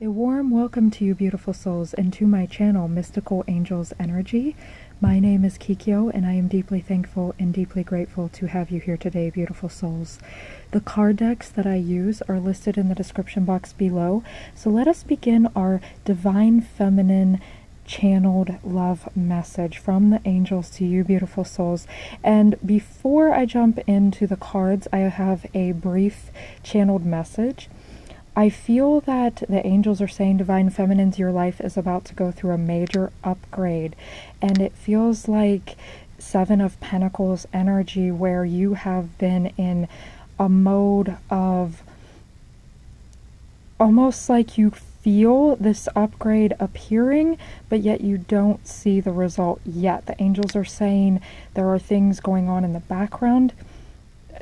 A warm welcome to you beautiful souls and to my channel Mystical Angels Energy. My name is Kikyo and I am deeply thankful and deeply grateful to have you here today, beautiful souls. The card decks that I use are listed in the description box below. So let us begin our divine feminine channeled love message from the angels to you beautiful souls. And before I jump into the cards, I have a brief channeled message. I feel that the angels are saying, Divine Feminines, your life is about to go through a major upgrade. And it feels like Seven of Pentacles energy where you have been in a mode of almost like you feel this upgrade appearing, but yet you don't see the result yet. The angels are saying there are things going on in the background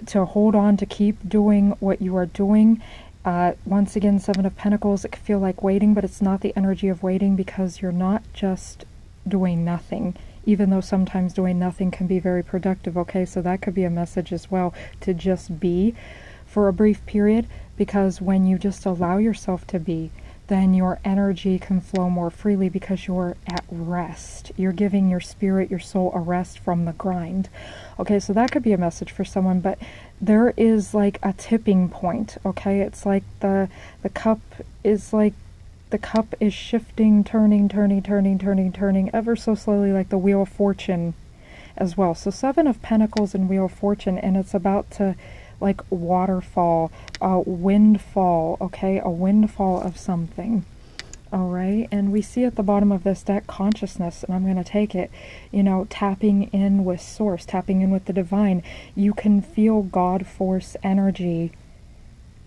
to hold on, to keep doing what you are doing. Once again, Seven of Pentacles, it can feel like waiting, but it's not the energy of waiting because you're not just doing nothing, even though sometimes doing nothing can be very productive, okay? So that could be a message as well, to just be for a brief period, because when you just allow yourself to be, then your energy can flow more freely because you're at rest. You're giving your spirit, your soul a rest from the grind. Okay, so that could be a message for someone, but there is like a tipping point, okay? It's like the cup is like, the cup is shifting, turning ever so slowly, like the Wheel of Fortune as well. So Seven of Pentacles and Wheel of Fortune, and it's about to like waterfall, a windfall, okay? A windfall of something. All right, and we see at the bottom of this deck consciousness, and I'm going to take it, you know, tapping in with source, tapping in with the divine. You can feel God force energy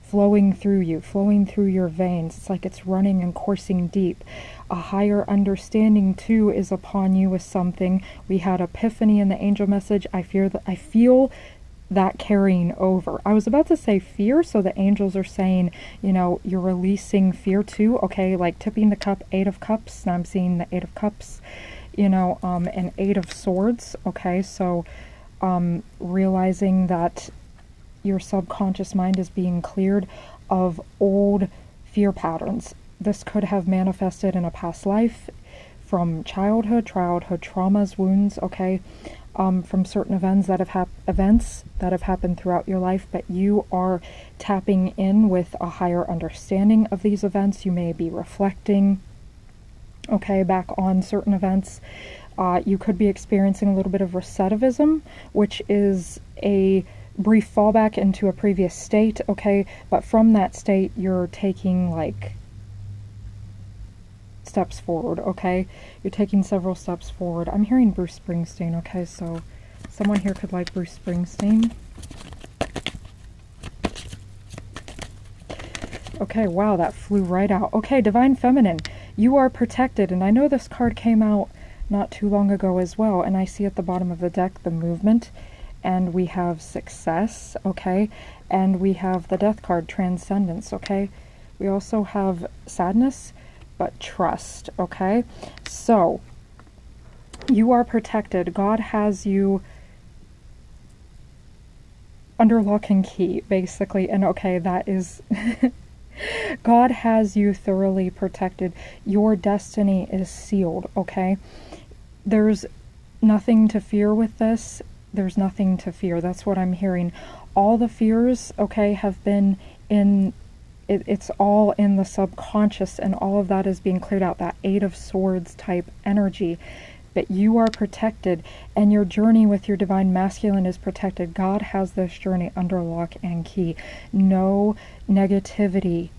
flowing through you, flowing through your veins. It's like it's running and coursing deep. A higher understanding too is upon you with something. We had epiphany in the angel message. I feel that carrying over. I was about to say fear, so the angels are saying, you know, you're releasing fear too, okay? Like tipping the cup, Eight of Cups, and I'm seeing the Eight of Cups, you know, and Eight of Swords, okay? So realizing that your subconscious mind is being cleared of old fear patterns. This could have manifested in a past life, from childhood traumas, wounds, okay? From certain events that have happened throughout your life, but you are tapping in with a higher understanding of these events. You may be reflecting, okay, back on certain events. You could be experiencing a little bit of recidivism, which is a brief fallback into a previous state, okay, but from that state you're taking like steps forward, okay? You're taking several steps forward. I'm hearing Bruce Springsteen, okay? So someone here could like Bruce Springsteen. Okay, wow, that flew right out. Okay, Divine Feminine, you are protected. And I know this card came out not too long ago as well. And I see at the bottom of the deck the movement. And we have success, okay? And we have the Death card, transcendence, okay? We also have sadness, but trust, okay? So you are protected. God has you under lock and key, basically. And okay, that is God has you thoroughly protected. Your destiny is sealed, okay? There's nothing to fear with this. There's nothing to fear. That's what I'm hearing. All the fears, okay, have been in it's all in the subconscious, and all of that is being cleared out, that Eight of Swords type energy. But you are protected, and your journey with your divine masculine is protected. God has this journey under lock and key. No negativity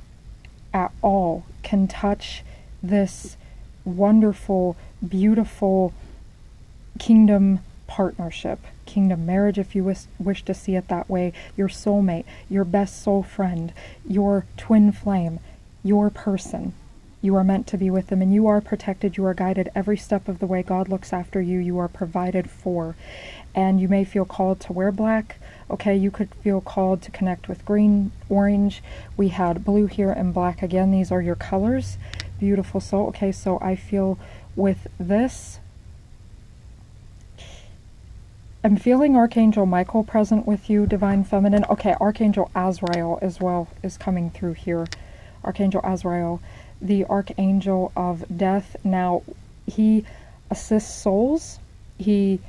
at all can touch this wonderful, beautiful kingdom partnership, kingdom marriage, if you wish to see it that way, your soulmate, your best soul friend, your twin flame, your person. You are meant to be with them, and you are protected. You are guided every step of the way. God looks after you. You are provided for. And you may feel called to wear black. Okay, you could feel called to connect with green, orange. We had blue here and black again. These are your colors. Beautiful soul. Okay, so I feel with this, I'm feeling Archangel Michael present with you, Divine Feminine. Okay, Archangel Azrael as well is coming through here. Archangel Azrael. the Archangel of Death. Now, he assists souls. He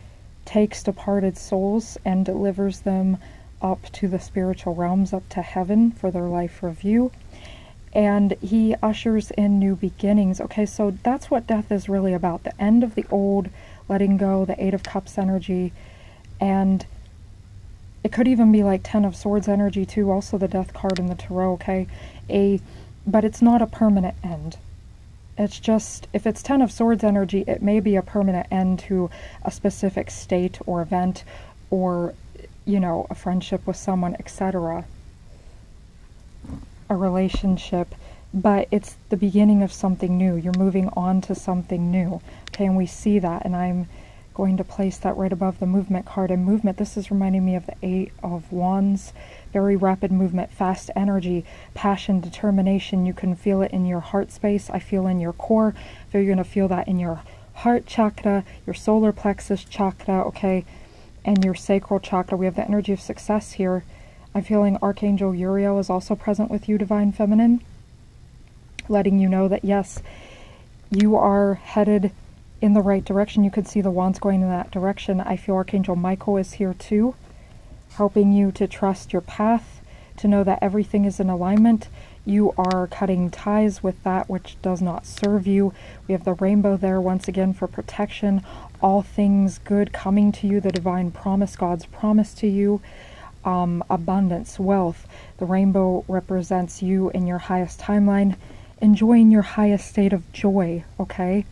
takes departed souls and delivers them up to the spiritual realms, up to heaven for their life review. And he ushers in new beginnings. Okay, so that's what death is really about. The end of the old, letting go, the Eight of Cups energy. And it could even be like Ten of Swords energy too, also the Death card in the Tarot, okay? But it's not a permanent end. It's just, if it's Ten of Swords energy, it may be a permanent end to a specific state or event, or, you know, a friendship with someone, etc. A relationship. But it's the beginning of something new. You're moving on to something new. Okay, and we see that, and I'm going to place that right above the movement card. And movement, this is reminding me of the Eight of Wands. Very rapid movement, fast energy, passion, determination. You can feel it in your heart space. I feel in your core. So you're going to feel that in your heart chakra, your solar plexus chakra, okay, and your sacral chakra. We have the energy of success here. I'm feeling Archangel Uriel is also present with you, Divine Feminine, letting you know that yes, you are headed in the right direction. You could see the wands going in that direction. I feel Archangel Michael is here too, helping you to trust your path, to know that everything is in alignment. You are cutting ties with that which does not serve you. We have the rainbow there once again for protection. All things good coming to you, the divine promise, God's promise to you. Abundance, wealth. The rainbow represents you in your highest timeline, enjoying your highest state of joy, okay?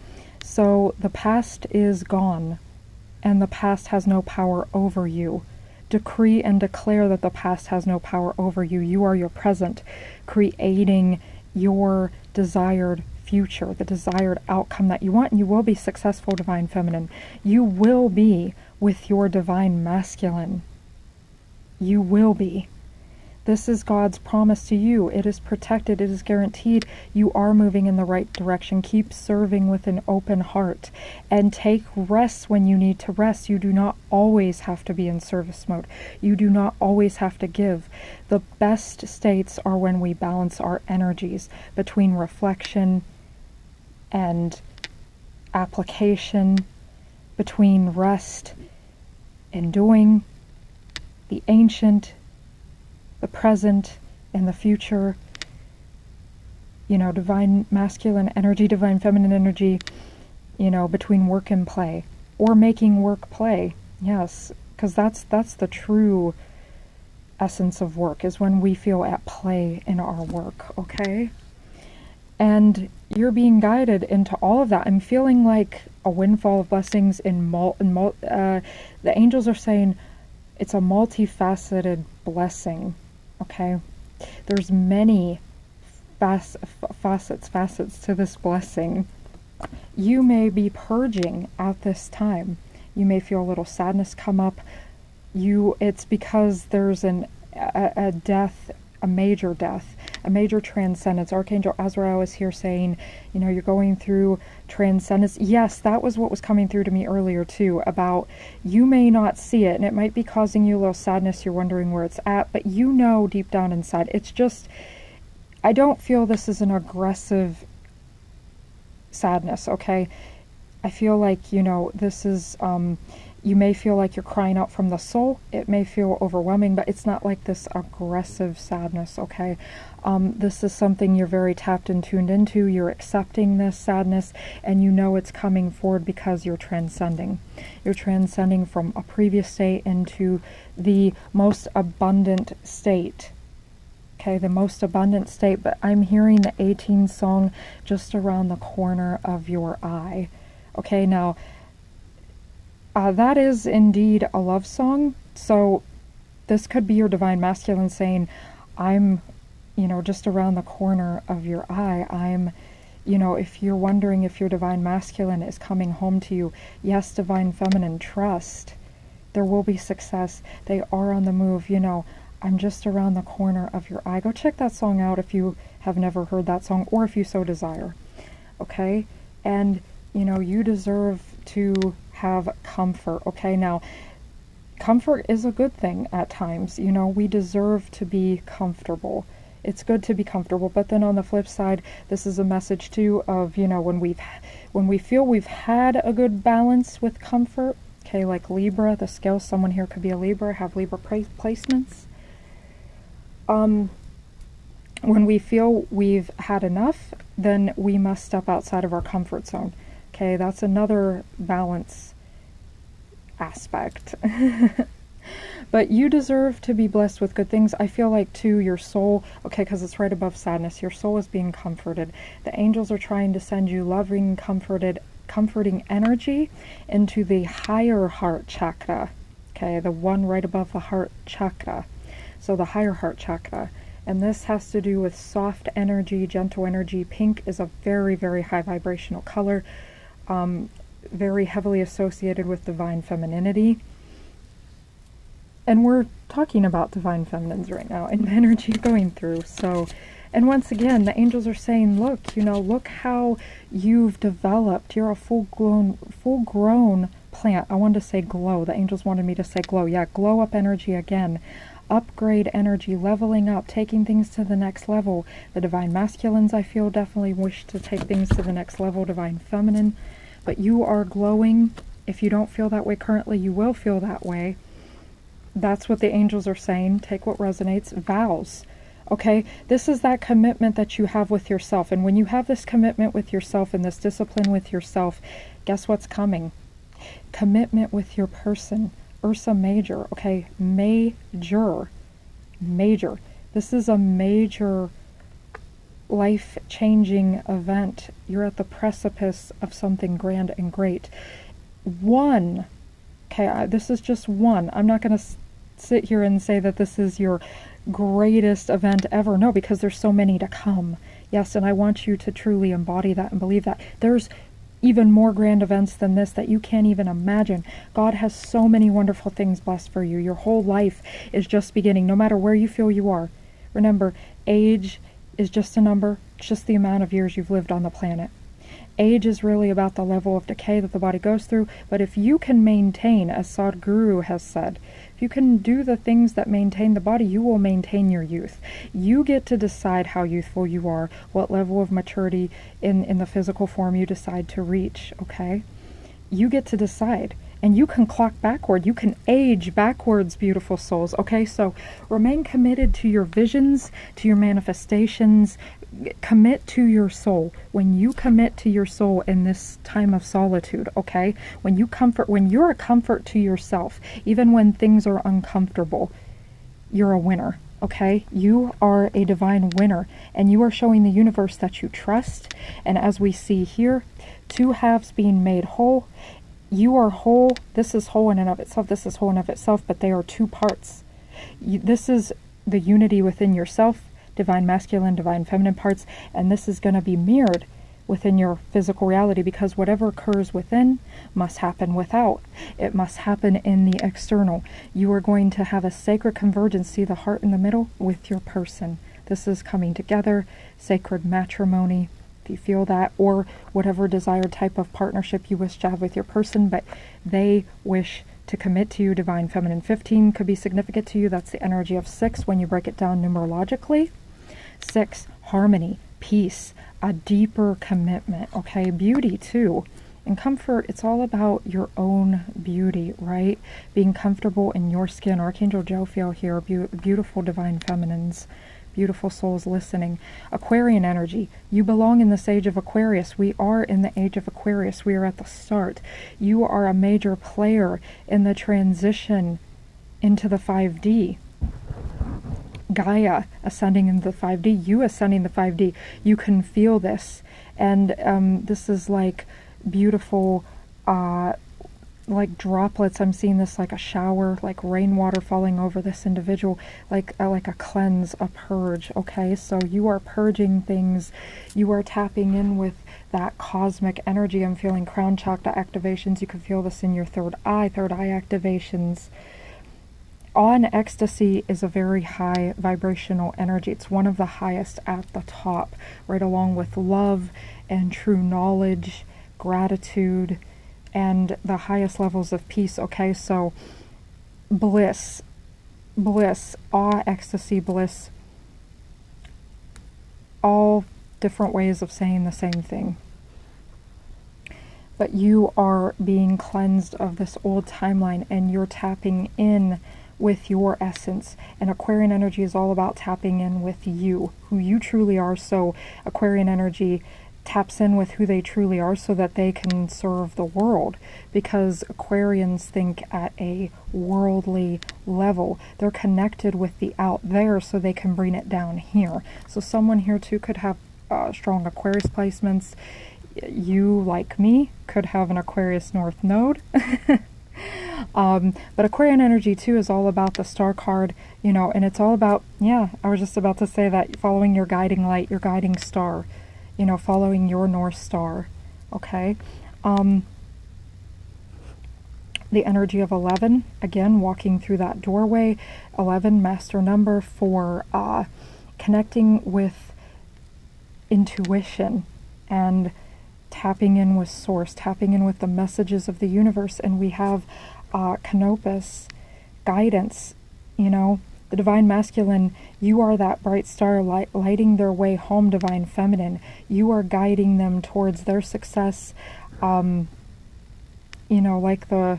So the past is gone, and the past has no power over you. Decree and declare that the past has no power over you. You are your present, creating your desired future, the desired outcome that you want, and you will be successful, Divine Feminine. You will be with your Divine Masculine. You will be. This is God's promise to you. It is protected. It is guaranteed. You are moving in the right direction. Keep serving with an open heart and take rest when you need to rest. You do not always have to be in service mode. You do not always have to give. The best states are when we balance our energies between reflection and application, between rest and doing, the ancient, the present, and the future. You know, divine masculine energy, divine feminine energy, you know, between work and play, or making work play. Yes, because that's the true essence of work, is when we feel at play in our work, okay? And you're being guided into all of that. I'm feeling like a windfall of blessings the angels are saying it's a multifaceted blessing, okay? There's many facets to this blessing. You may be purging at this time. You may feel a little sadness come up. It's because there's a death, a major death, a major transcendence. Archangel Azrael is here saying, you know, you're going through transcendence. Yes, that was what was coming through to me earlier too, about you may not see it and it might be causing you a little sadness. You're wondering where it's at, but you know deep down inside, it's just, I don't feel this is an aggressive sadness, okay? I feel like, you know, this is, you may feel like you're crying out from the soul. It may feel overwhelming, but it's not like this aggressive sadness, okay? This is something you're very tapped and tuned into. You're accepting this sadness, and you know it's coming forward because you're transcending. You're transcending from a previous state into the most abundant state. Okay, the most abundant state, but I'm hearing the 18 song just around the corner of your eye. Okay, now, that is indeed a love song. So this could be your divine masculine saying, I'm, you know, just around the corner of your eye. I'm, you know, if you're wondering if your divine masculine is coming home to you, yes, divine feminine, trust. There will be success. They are on the move, you know. I'm just around the corner of your eye. Go check that song out if you have never heard that song, or if you so desire. Okay? And, you know, you deserve to have comfort. Okay? Now, comfort is a good thing at times. You know, we deserve to be comfortable. It's good to be comfortable. But then on the flip side, this is a message too of, you know, when we feel we've had a good balance with comfort, okay, like Libra, the scale, someone here could be a Libra, have Libra placements. When we feel we've had enough, then we must step outside of our comfort zone. Okay, that's another balance aspect. But you deserve to be blessed with good things. I feel like too, your soul, okay, because it's right above sadness, your soul is being comforted. The angels are trying to send you loving, comforting energy into the higher heart chakra. Okay, the one right above the heart chakra. So the higher heart chakra. And this has to do with soft energy, gentle energy. Pink is a very, very high vibrational color, very heavily associated with divine femininity. And we're talking about divine feminines right now and the energy going through. So, and once again, the angels are saying, look, you know, look how you've developed. You're a full-grown plant. I wanted to say glow. The angels wanted me to say glow. Yeah, glow up energy again. Upgrade energy, leveling up, taking things to the next level. The divine masculines, I feel, definitely wish to take things to the next level. Divine feminine. But you are glowing. If you don't feel that way currently, you will feel that way. That's what the angels are saying. Take what resonates. Vows. Okay? This is that commitment that you have with yourself. And when you have this commitment with yourself and this discipline with yourself, guess what's coming? Commitment with your person. Ursa Major. Okay? Major. Major. This is a major life-changing event. You're at the precipice of something grand and great. One. Okay, this is just one. I'm not going to sit here and say that this is your greatest event ever. No, because there's so many to come. Yes, and I want you to truly embody that and believe that. There's even more grand events than this that you can't even imagine. God has so many wonderful things blessed for you. Your whole life is just beginning, no matter where you feel you are. Remember, age is just a number. It's just the amount of years you've lived on the planet. Age is really about the level of decay that the body goes through, but if you can maintain, as Sadhguru has said, if you can do the things that maintain the body, you will maintain your youth. You get to decide how youthful you are, what level of maturity in the physical form you decide to reach, okay? You get to decide, and you can clock backward. You can age backwards, beautiful souls, okay? So remain committed to your visions, to your manifestations. Commit to your soul. When you commit to your soul in this time of solitude, okay? When you're a comfort to yourself, even when things are uncomfortable, you're a winner, okay? You are a divine winner, and you are showing the universe that you trust. And as we see here, two halves being made whole. You are whole. This is whole in and of itself. This is whole in and of itself, but they are two parts. This is the unity within yourself, divine masculine, divine feminine parts, and this is going to be mirrored within your physical reality, because whatever occurs within must happen without. It must happen in the external. You are going to have a sacred convergence, see the heart in the middle, with your person. This is coming together, sacred matrimony, if you feel that, or whatever desired type of partnership you wish to have with your person, but they wish to commit to you. Divine feminine 15 could be significant to you. That's the energy of 6 when you break it down numerologically. 6, harmony, peace, a deeper commitment, okay? Beauty too. And comfort, it's all about your own beauty, right? Being comfortable in your skin. Archangel Jophiel here, beautiful divine feminines, beautiful souls listening. Aquarian energy, you belong in this age of Aquarius. We are in the age of Aquarius. We are at the start. You are a major player in the transition into the 5D. Gaia ascending into the 5D, you ascending the 5D. You can feel this. And this is like beautiful, like droplets. I'm seeing this like a shower, like rainwater falling over this individual, like a cleanse, a purge, okay? So you are purging things. You are tapping in with that cosmic energy. I'm feeling crown chakra activations. You can feel this in your third eye activations. Awe and ecstasy is a very high vibrational energy. It's one of the highest at the top, right along with love and true knowledge, gratitude, and the highest levels of peace, okay? So bliss, awe, ecstasy, bliss, all different ways of saying the same thing. But you are being cleansed of this old timeline, and you're tapping in with your essence. And Aquarian energy is all about tapping in with you, who you truly are. So Aquarian energy taps in with who they truly are so that they can serve the world, because Aquarians think at a worldly level. They're connected with the out there so they can bring it down here. So someone here too could have strong Aquarius placements. You, like me, could have an Aquarius North Node. But Aquarian energy too is all about the star card, you know, and it's all about, yeah, I was just about to say that, following your guiding light, your guiding star, you know, following your North Star, okay? The energy of 11, again, walking through that doorway. 11, master number for connecting with intuition and tapping in with source, tapping in with the messages of the universe. And we have canopus, guidance, you know, the divine masculine. You are that bright star lighting their way home, divine feminine. You are guiding them towards their success. You know, like the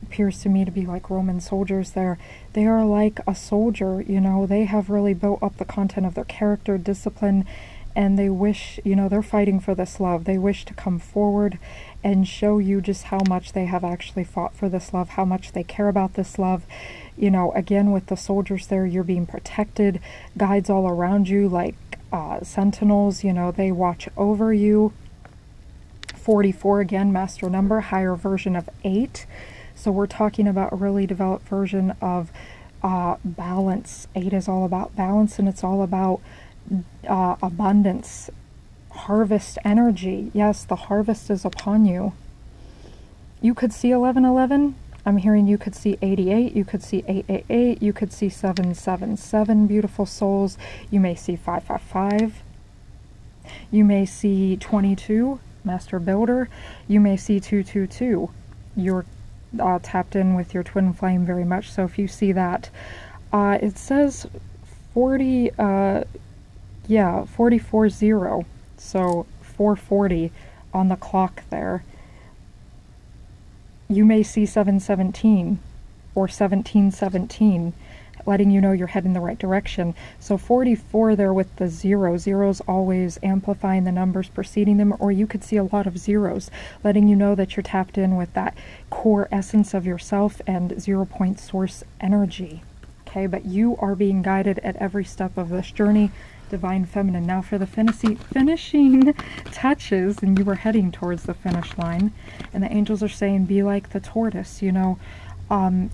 appears to me to be like Roman soldiers there. They are like a soldier, you know, they have really built up the content of their character, discipline, and they wish, you know, they're fighting for this love. They wish to come forward and show you just how much they have actually fought for this love, how much they care about this love. You know, again, with the soldiers there, you're being protected, guides all around you, like sentinels, you know, they watch over you. 44, again, master number, higher version of 8. So we're talking about a really developed version of balance. 8 is all about balance, and it's all about abundance, harvest energy. Yes, the harvest is upon you. You could see 1111. I'm hearing you could see 88, you could see 888, you could see 777, beautiful souls. You may see 555. You may see 22, master builder. You may see 222. You're tapped in with your twin flame very much. So if you see that, it says 40, 440, so 440 on the clock there. You may see 717 or 1717, letting you know you're heading the right direction. So 44 there with the zero. Zeros always amplifying the numbers preceding them, or you could see a lot of zeros, letting you know that you're tapped in with that core essence of yourself and 0 point source energy. Okay, but you are being guided at every step of this journey, divine feminine. Now for the finishing touches, and you were heading towards the finish line, and the angels are saying, be like the tortoise, you know,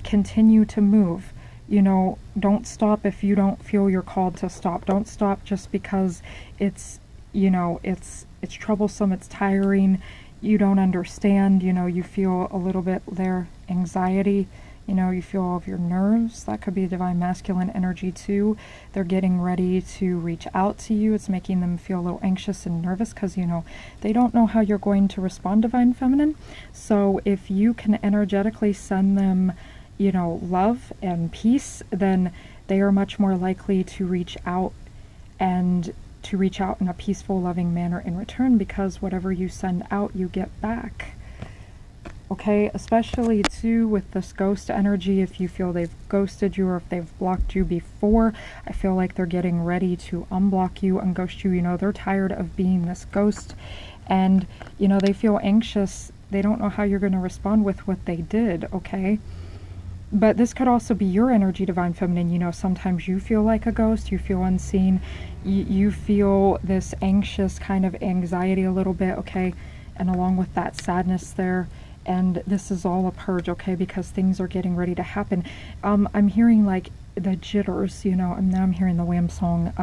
continue to move. You know, don't stop if you don't feel you're called to stop. Don't stop just because it's, you know, it's troublesome, it's tiring, you don't understand, you know, you feel a little bit there, anxiety, you know, you feel all of your nerves. That could be divine masculine energy too. They're getting ready to reach out to you. It's making them feel a little anxious and nervous because, you know, they don't know how you're going to respond, divine feminine. So if you can energetically send them, you know, love and peace, then they are much more likely to reach out, and to reach out in a peaceful, loving manner in return, because whatever you send out, you get back. Okay, especially too with this ghost energy, if you feel they've ghosted you or if they've blocked you before, I feel like they're getting ready to unblock you, unghost you. You know, they're tired of being this ghost, and, you know, they feel anxious. They don't know how you're going to respond with what they did, okay? But this could also be your energy, divine feminine. You know, sometimes you feel like a ghost, you feel unseen, you feel this anxious kind of anxiety a little bit, okay? And along with that sadness there. And this is all a purge, okay, because things are getting ready to happen. I'm hearing like the jitters, you know, and now I'm hearing the Wham song,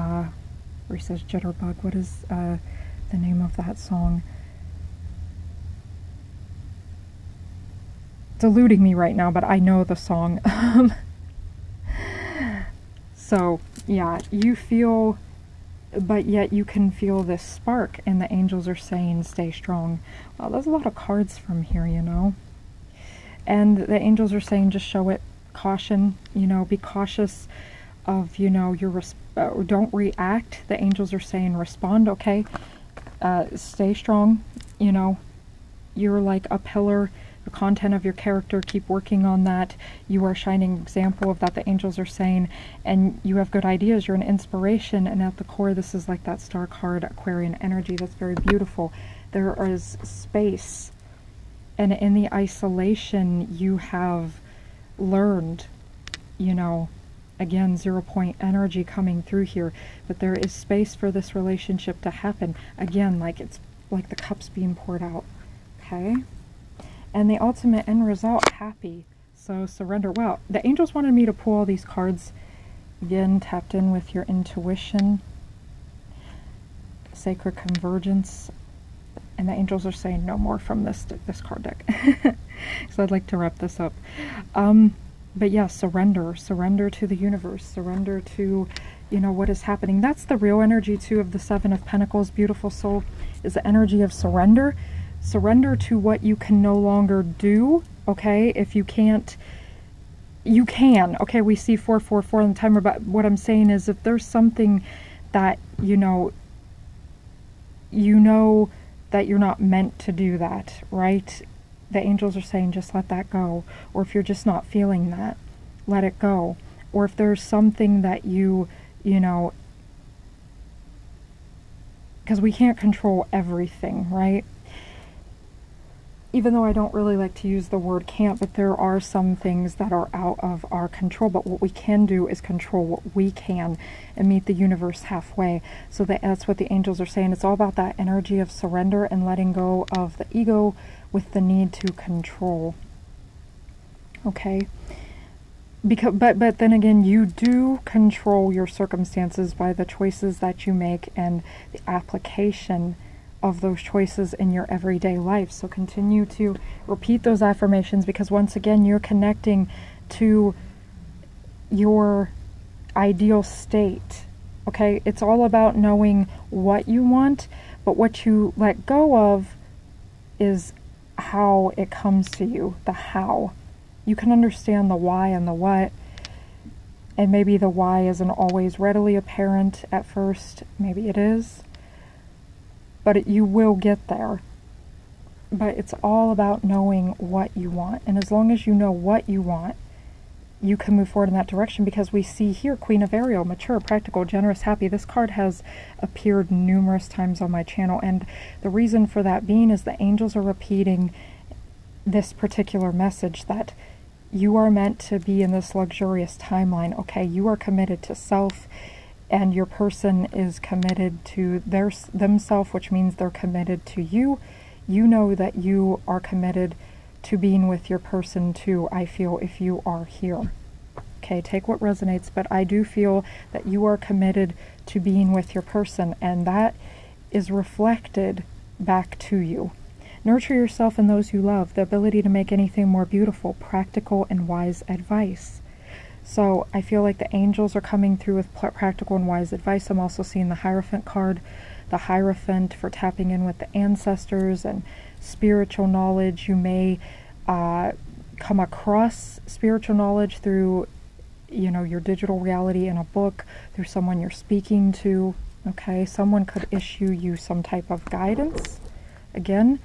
where he says jitterbug. What is the name of that song? It's eluding me right now, but I know the song. So, yeah, you feel, but yet you can feel this spark, and the angels are saying, stay strong. Well, there's a lot of cards from here, you know. And the angels are saying, just show it, caution, you know, be cautious of, you know, don't react. The angels are saying respond, okay? Stay strong, you know. You're like a pillar, the content of your character, keep working on that. You are a shining example of that, the angels are saying, and you have good ideas, you're an inspiration, and at the core, this is like that star card, Aquarian energy, that's very beautiful. There is space, and in the isolation, you have learned, you know, again, 0 point energy coming through here, but there is space for this relationship to happen. Again, like it's like the cups being poured out, okay? And the ultimate end result, happy. So surrender. Wow, the angels wanted me to pull all these cards. Again, tapped in with your intuition. Sacred convergence. And the angels are saying no more from this card deck. So I'd like to wrap this up. But yeah, surrender. Surrender to the universe. Surrender to, you know, what is happening. That's the real energy, too, of the Seven of Pentacles, beautiful soul, is the energy of surrender. Surrender to what you can no longer do, okay? If you can't, you can, okay? We see 444 on the timer, but what I'm saying is if there's something that, you know that you're not meant to do that, right? The angels are saying just let that go. Or if you're just not feeling that, let it go. Or if there's something that you know, because we can't control everything, right? Even though I don't really like to use the word can't, but there are some things that are out of our control. But what we can do is control what we can and meet the universe halfway. So that's what the angels are saying. It's all about that energy of surrender and letting go of the ego with the need to control. Okay? But then again, you do control your circumstances by the choices that you make and the application of those choices in your everyday life. So continue to repeat those affirmations, because once again, you're connecting to your ideal state. Okay? It's all about knowing what you want, but what you let go of is how it comes to you, the how. You can understand the why and the what, and maybe the why isn't always readily apparent at first. Maybe it is. But you will get there. But it's all about knowing what you want. And as long as you know what you want, you can move forward in that direction, because we see here Queen of Ariel, mature, practical, generous, happy. This card has appeared numerous times on my channel, and the reason for that being is the angels are repeating this particular message, that you are meant to be in this luxurious timeline, okay? You are committed to self, and your person is committed to themselves, which means they're committed to you. You know that you are committed to being with your person too, I feel, if you are here. Okay, take what resonates, but I do feel that you are committed to being with your person, and that is reflected back to you. Nurture yourself and those you love, the ability to make anything more beautiful, practical and wise advice. So I feel like the angels are coming through with practical and wise advice. I'm also seeing the Hierophant card, the Hierophant for tapping in with the ancestors and spiritual knowledge. You may come across spiritual knowledge through, you know, your digital reality in a book, through someone you're speaking to. Okay, someone could issue you some type of guidance. Again,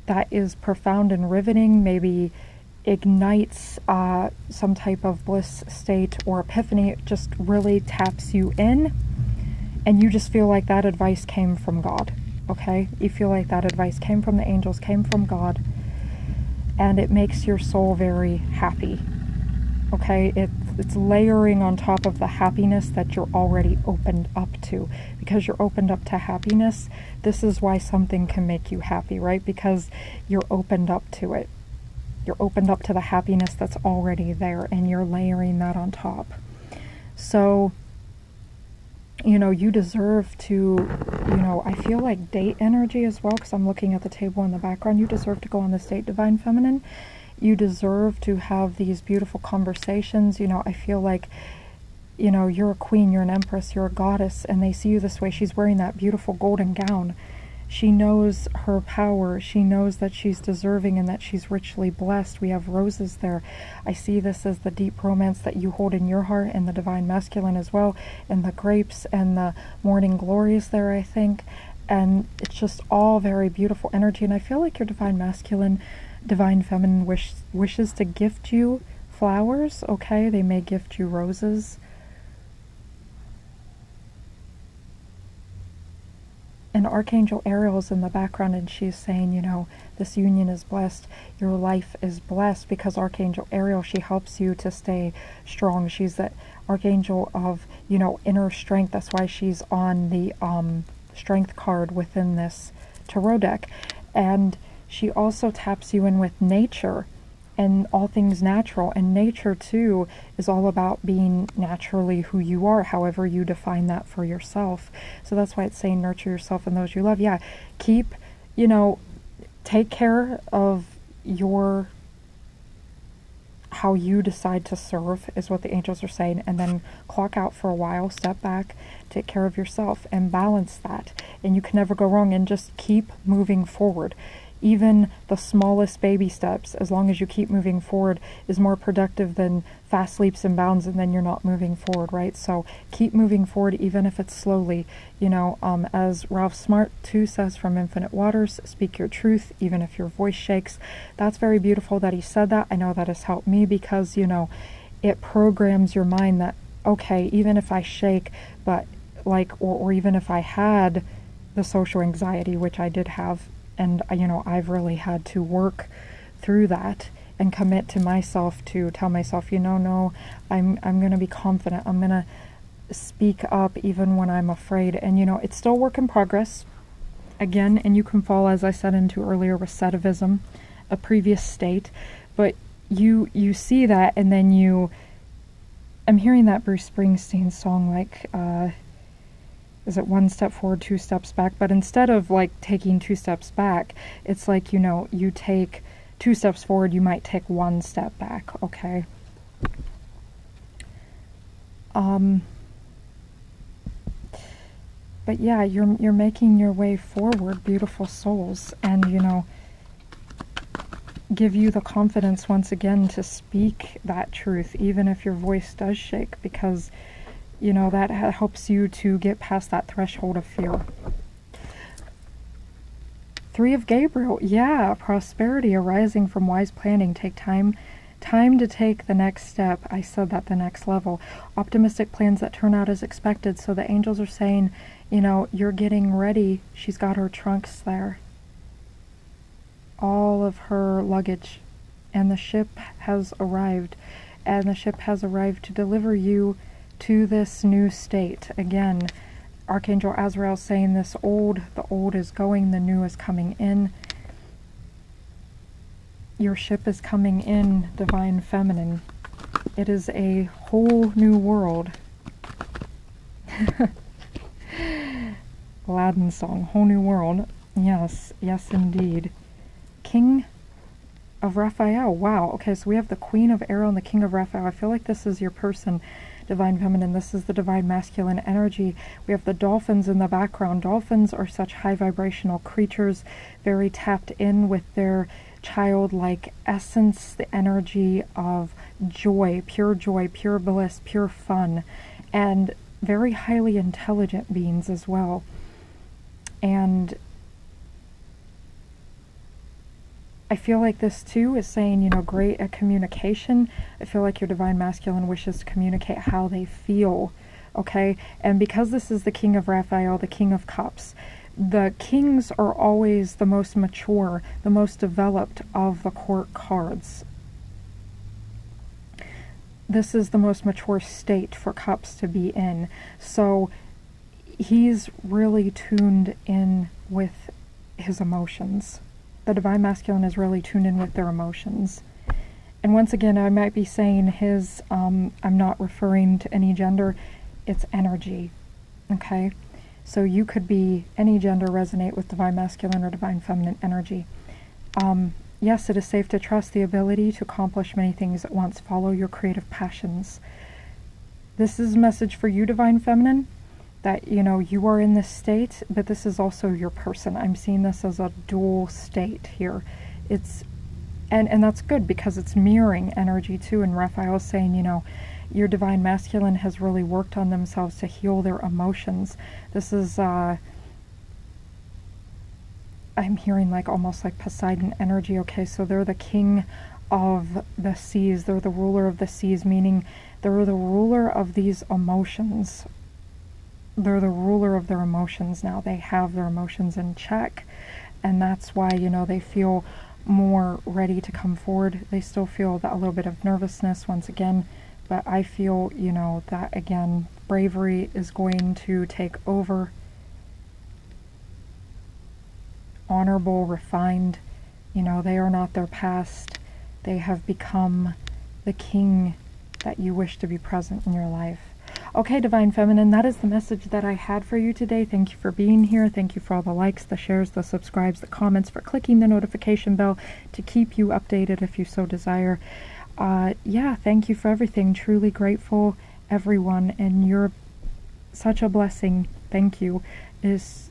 that is profound and riveting, maybe ignites some type of bliss state or epiphany. It just really taps you in, and you just feel like that advice came from God. Okay, you feel like that advice came from the angels, came from God, and it makes your soul very happy. Okay, it's layering on top of the happiness that you're already opened up to. Because you're opened up to happiness, this is why something can make you happy, right? Because you're opened up to it. You're opened up to the happiness that's already there, and you're layering that on top. So, you know, you deserve to, you know, I feel like date energy as well, because I'm looking at the table in the background. You deserve to go on this date, Divine Feminine. You deserve to have these beautiful conversations. You know, I feel like, you know, you're a queen, you're an empress, you're a goddess, and they see you this way. She's wearing that beautiful golden gown, She knows her power. She knows that she's deserving and that she's richly blessed. We have roses there. I see this as the deep romance that you hold in your heart, and the divine masculine as well, and the grapes and the morning glories there, I think. And it's just all very beautiful energy. And I feel like your divine masculine, divine feminine wishes to gift you flowers, okay? They may gift you roses. And Archangel Ariel is in the background, and she's saying, you know, this union is blessed. Your life is blessed, because Archangel Ariel, she helps you to stay strong. She's the Archangel of, you know, inner strength. That's why she's on the strength card within this tarot deck. And she also taps you in with nature and all things natural. And nature too is all about being naturally who you are, however you define that for yourself. So that's why it's saying nurture yourself and those you love. Yeah, keep, you know, take care of your, how you decide to serve is what the angels are saying, and then clock out for a while, step back, take care of yourself and balance that, and you can never go wrong, and just keep moving forward. Even the smallest baby steps, as long as you keep moving forward, is more productive than fast leaps and bounds and then you're not moving forward, right? So keep moving forward, even if it's slowly. You know, as Ralph Smart too says from Infinite Waters, speak your truth, even if your voice shakes. That's very beautiful that he said that. I know that has helped me, because, you know, it programs your mind that, okay, even if I shake, but like, or even if I had the social anxiety, which I did have, and, you know, I've really had to work through that and commit to myself to tell myself, you know, no, I'm going to be confident. I'm going to speak up even when I'm afraid. And, you know, it's still work in progress. Again, and you can fall, as I said, into earlier recidivism, a previous state. But you see that, and then I'm hearing that Bruce Springsteen song, like, is it one step forward, two steps back? But instead of like taking two steps back, it's like, you know, you take two steps forward, you might take one step back, okay? But yeah, you're making your way forward, beautiful souls, and, you know, give you the confidence once again to speak that truth, even if your voice does shake, because, you know, that helps you to get past that threshold of fear. Three of Gabriel, yeah, prosperity arising from wise planning. Take time to take the next step. I said that, the next level. Optimistic plans that turn out as expected. So the angels are saying, you know, you're getting ready. She's got her trunks there, all of her luggage, and the ship has arrived. And the ship has arrived to deliver you to this new state. Again, Archangel Azrael saying the old is going, the new is coming in. Your ship is coming in, divine feminine. It is a whole new world. Aladdin song, whole new world. Yes, yes indeed. King of Raphael, wow. Okay, so we have the Queen of Ariel and the King of Raphael. I feel like this is your person, divine feminine. This is the divine masculine energy. We have the dolphins in the background. Dolphins are such high vibrational creatures, very tapped in with their childlike essence, the energy of joy, pure bliss, pure fun, and very highly intelligent beings as well. And I feel like this too is saying, you know, great at communication. I feel like your divine masculine wishes to communicate how they feel, okay? And because this is the King of Raphael, the King of Cups, the kings are always the most mature, the most developed of the court cards. This is the most mature state for Cups to be in. So he's really tuned in with his emotions. The divine masculine is really tuned in with their emotions. And once again, I might be saying his, I'm not referring to any gender, it's energy, okay? So you could be any gender, resonate with divine masculine or divine feminine energy. Yes, it is safe to trust the ability to accomplish many things at once. Follow your creative passions. This is a message for you, divine feminine. that, you know, you are in this state, but this is also your person. I'm seeing this as a dual state here. It's, and that's good because it's mirroring energy too. And Raphael's saying, you know, your divine masculine has really worked on themselves to heal their emotions. This is, I'm hearing like almost like Poseidon energy. Okay, so they're the king of the seas. They're the ruler of the seas, meaning they're the ruler of these emotions. They're the ruler of their emotions now. They have their emotions in check. And that's why, you know, they feel more ready to come forward. They still feel that a little bit of nervousness once again. But I feel, you know, that again, bravery is going to take over. Honorable, refined, you know, they are not their past. They have become the king that you wish to be present in your life. Okay, Divine Feminine, that is the message that I had for you today. Thank you for being here. Thank you for all the likes, the shares, the subscribes, the comments, for clicking the notification bell to keep you updated if you so desire. Yeah, thank you for everything. Truly grateful, everyone, and you're such a blessing. Thank you.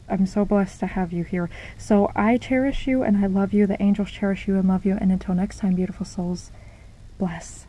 I'm so blessed to have you here. So I cherish you and I love you. The angels cherish you and love you. And until next time, beautiful souls, bless.